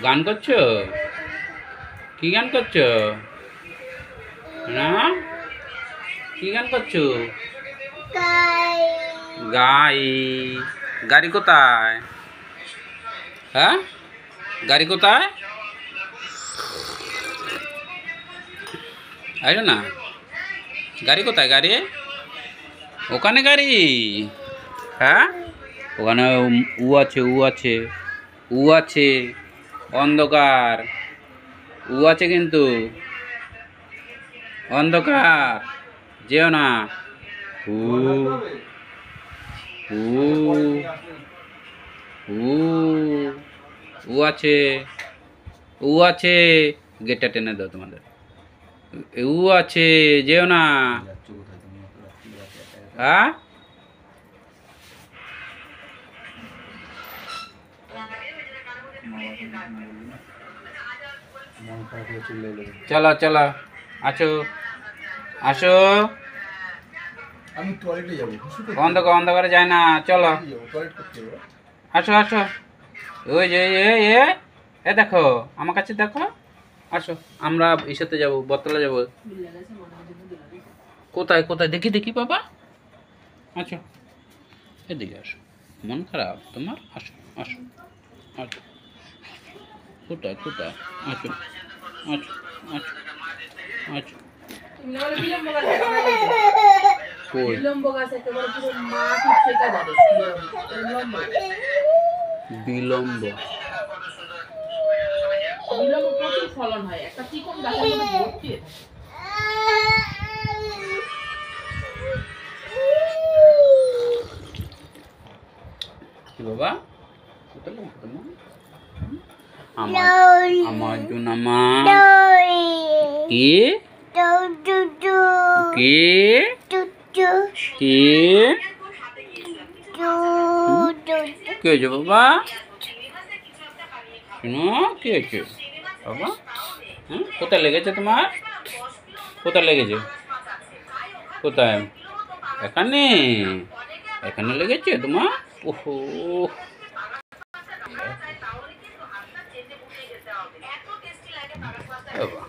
গান করছো? কি গান করছো না? কি গান করছো? গাই। গাড়ি কোথায়? হ্যাঁ, গাড়ি কোথায়? আইলো না। গাড়ি কোথায়? গাড়ি ওখানে গাড়ি। হ্যাঁ, ওখানে উ আছে, উ আছে, উ আছে, অন্ধকার উ আছে কিন্তু অন্ধকার, যেও না। উ উ উ উ আছে, উ আছে। গেটটা টেনে দাও তোমাদের। উ আছে, যেও না। হ্যাঁ, চলো চলো, আসো আসো। আমি টয়লেটে যাবো। অন্ধকারে যায় না, চলো আসো আসো। ওই যে এ দেখো, আমার কাছে দেখো, আসো। আমরা ইসেতে যাবো, বতলা যাবো। কোথায় কোথায় দেখি দেখি বাবা। আচ্ছা, এদিকে আসো। মন খারাপ তোমার? আসো আসো আসো। কোথায় কোথায়? আসো আসো আসো আসো। বিলম্ব প্রচুর ফলন হয়, একটা চিকন গাছের মধ্যে ভর্তি। কি বাবা? আমার জন্য কি কি কি কি হয়েছে বাবা? শোনো, কি হয়েছে বাবা? কোথায় লেগেছে তোমার? কোথায় লেগেছে? কোথায়? এখানে? এখানে লেগেছে তোমার? ওহো, বাবা